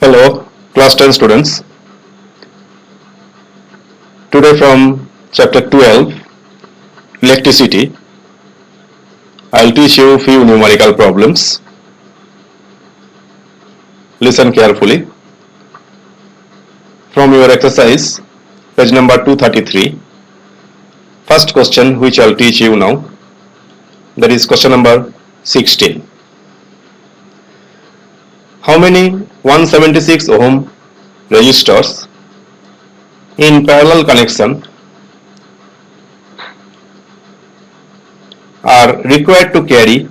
Hello, class 10 students. Today from chapter 12, electricity, I'll teach you few numerical problems. Listen carefully. From your exercise, page number 233, first question which I'll teach you now, that is question number 16. How many 176 ohm resistors in parallel connection are required to carry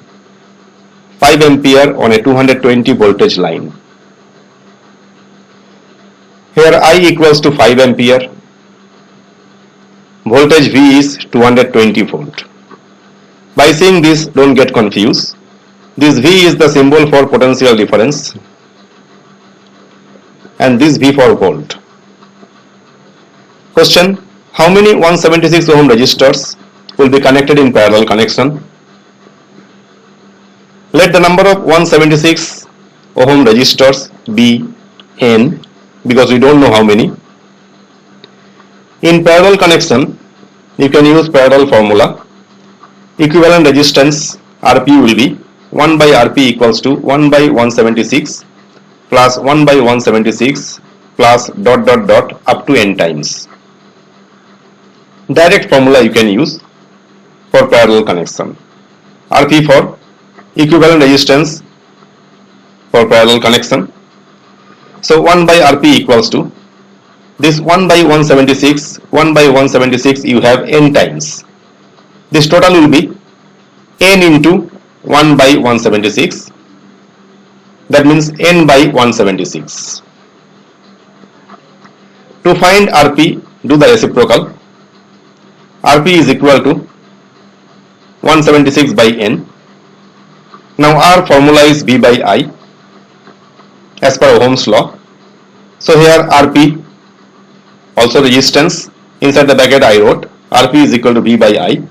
5 ampere on a 220 voltage line? Here I equals to 5 ampere, voltage V is 220 volt. By seeing this, don't get confused. This V is the symbol for potential difference and this V for volt. Question: how many 176 ohm resistors will be connected in parallel connection? Let the number of 176 ohm resistors be n, because we don't know how many. In parallel connection, you can use parallel formula. Equivalent resistance Rp will be 1 by Rp equals to 1 by 176 plus 1 by 176 plus dot dot dot up to n times. Direct formula you can use for parallel connection. Rp for equivalent resistance for parallel connection. So 1 by Rp equals to this 1 by 176, 1 by 176 you have n times. This total will be n into 1 by 176, that means n by 176. To find Rp, do the reciprocal. Rp is equal to 176 by n. Now R formula is V by I as per Ohm's law. So here Rp, also resistance, inside the bracket I wrote Rp is equal to V by I.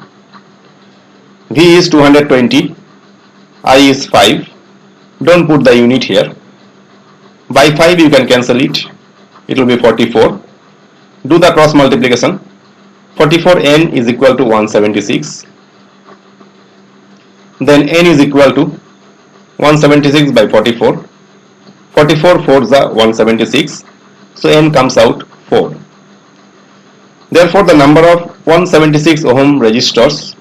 V is 220, I is 5, don't put the unit here. By 5 you can cancel it, it will be 44. Do the cross multiplication. 44n is equal to 176. Then n is equal to 176 by 44. 44 4s are 176. So n comes out 4. Therefore the number of 176 ohm resistors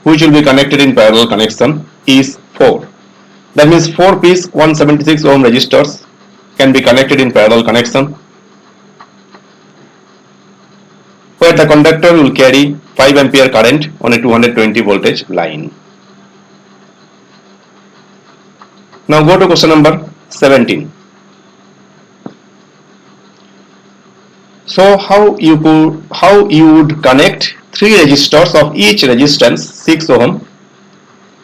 which will be connected in parallel connection is 4. That means 4 piece 176 ohm resistors can be connected in parallel connection, where the conductor will carry 5 ampere current on a 220 voltage line. Now go to question number 17. So how you would connect 3 resistors of each resistance 6 ohm,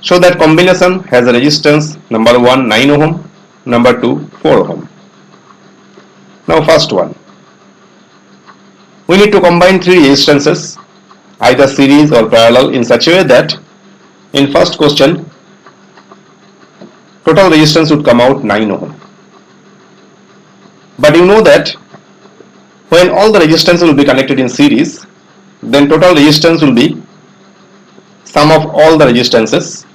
so that combination has a resistance number 1 9 ohm, number 2 4 ohm. Now first one, we need to combine 3 resistances, either series or parallel, in such a way that in first question total resistance would come out 9 ohm. But you know that when all the resistance will be connected in series, then total resistance will be sum of all the resistances.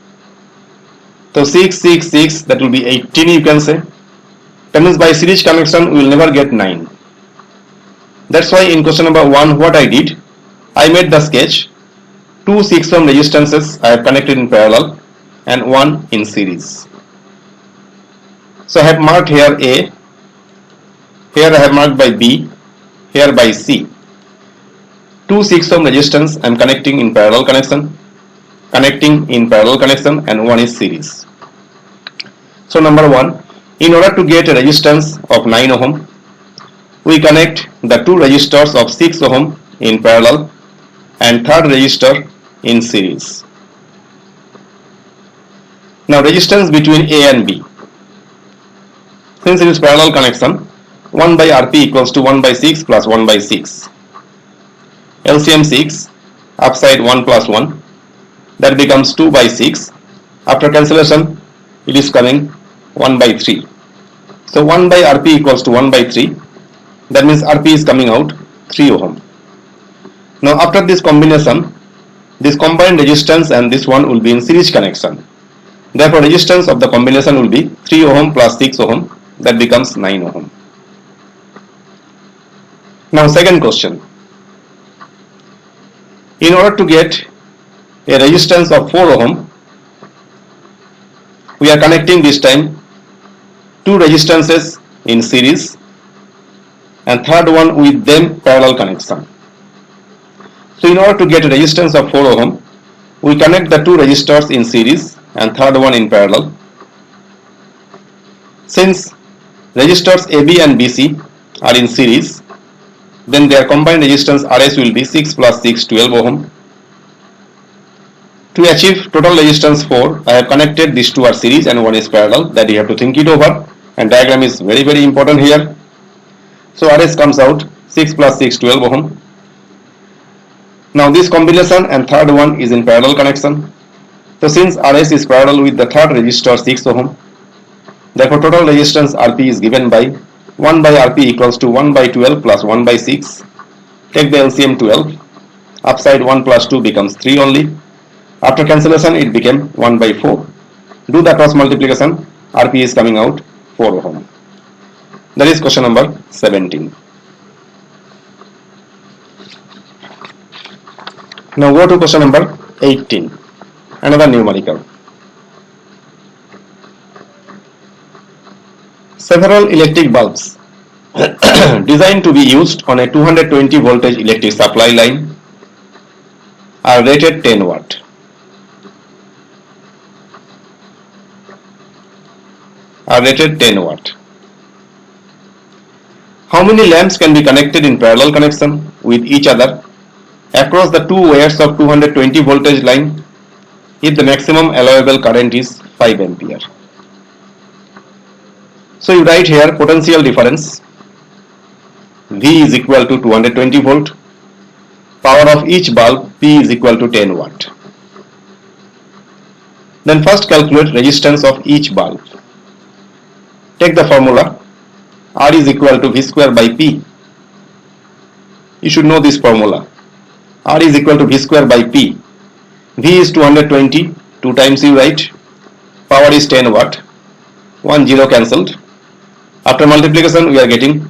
So 6, 6, 6, that will be 18 you can say. That means by series connection we will never get 9. That's why in question number 1 what I did, I made the sketch. 2 6 ohm resistances I have connected in parallel and 1 in series. So I have marked here A, here I have marked by B, here by C. 2 6 ohm resistance I am connecting in parallel connection, and 1 is series. So number 1, in order to get a resistance of 9 ohm, we connect the 2 resistors of 6 ohm in parallel and third resistor in series. Now resistance between A and B. Since it is parallel connection, 1 by Rp equals to 1 by 6 plus 1 by 6. LCM 6, upside 1 plus 1, that becomes 2 by 6. After cancellation, it is coming 1 by 3. So 1 by Rp equals to 1 by 3. That means Rp is coming out 3 ohm. Now after this combination, this combined resistance and this one will be in series connection. Therefore resistance of the combination will be 3 ohm plus 6 ohm, that becomes 9 ohm. Now second question. In order to get a resistance of 4 ohm, we are connecting this time two resistances in series and third one with them parallel connection. So in order to get a resistance of 4 ohm, we connect the two resistors in series and third one in parallel. Since resistors AB and BC are in series, then their combined resistance RS will be 6 plus 6, 12 ohm. To achieve total resistance 4, I have connected these two are series and one is parallel, that you have to think it over, and diagram is very important here. So RS comes out 6 plus 6, 12 ohm. Now this combination and third one is in parallel connection. So since RS is parallel with the third resistor 6 ohm, therefore total resistance Rp is given by 1 by Rp equals to 1 by 12 plus 1 by 6. Take the LCM 12. Upside 1 plus 2 becomes 3 only. After cancellation it became 1 by 4. Do the cross multiplication. Rp is coming out 4 ohm. That is question number 17. Now go to question number 18. Another numerical. Several electric bulbs designed to be used on a 220 voltage electric supply line are rated 10 watt. How many lamps can be connected in parallel connection with each other across the two wires of 220 voltage line if the maximum allowable current is 5 ampere? So you write here potential difference V is equal to 220 volt, power of each bulb P is equal to 10 watt. Then first calculate resistance of each bulb. Take the formula R is equal to V square by P. You should know this formula. R is equal to V square by P. V is 220, 2 times you write. Power is 10 watt. 1 0 cancelled. After multiplication we are getting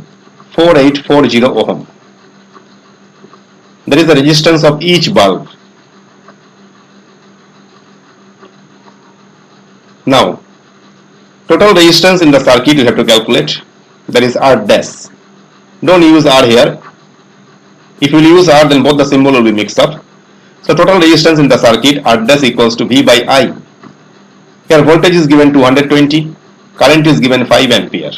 4840 ohm. That is the resistance of each bulb. Now, total resistance in the circuit you have to calculate, that is R dash. Don't use R here. If you use R, then both the symbol will be mixed up. So total resistance in the circuit R dash equals to V by I. Here voltage is given 220, current is given 5 ampere.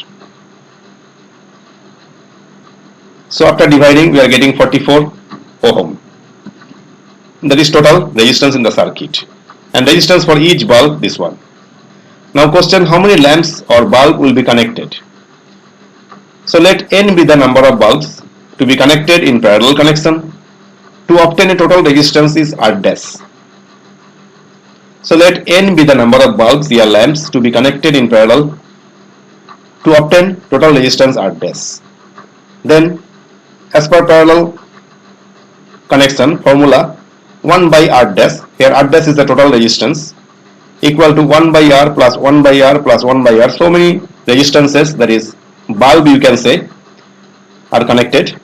So after dividing we are getting 44 ohm. That is total resistance in the circuit. And resistance for each bulb, this one. Now question, how many lamps or bulb will be connected? So let n be the number of bulbs to be connected in parallel connection. To obtain a total resistance is R dash. So let n be the number of bulbs or lamps to be connected in parallel to obtain total resistance R dash. Then as per parallel connection formula, 1 by R dash, here R dash is the total resistance, equal to 1 by R plus 1 by R plus 1 by R. So many resistances, that is bulb you can say, are connected.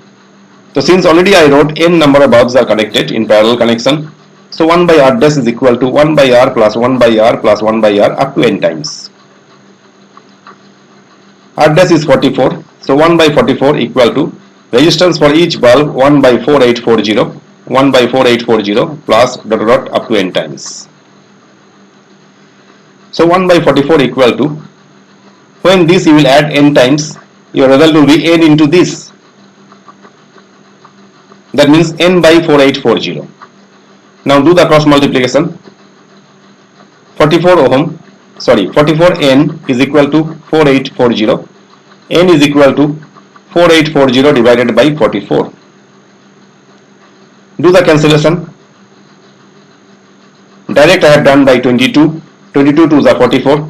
So since already I wrote n number of bulbs are connected in parallel connection, so 1 by R dash is equal to 1 by R plus 1 by R plus 1 by R up to n times. R dash is 44, so 1 by 44 equal to resistance for each bulb 1 by 4840, 1 by 4840 plus dot dot up to n times. So 1 by 44 equal to, when this you will add n times, your result will be n into this. That means n by 4840. Now do the cross multiplication. 44n is equal to 4840. N is equal to 4840 divided by 44. Do the cancellation. Direct I have done by 22. 22 to the 44.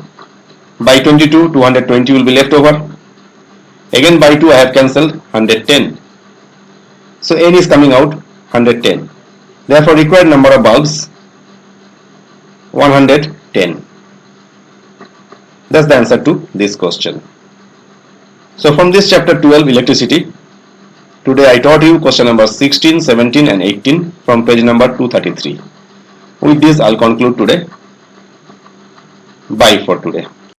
By 22, 220 will be left over. Again by 2 I have cancelled 110. So N is coming out 110. Therefore required number of bulbs 110. That's the answer to this question. So from this chapter 12 electricity, today I taught you question number 16, 17 and 18 from page number 233. With this I'll conclude today. Bye for today.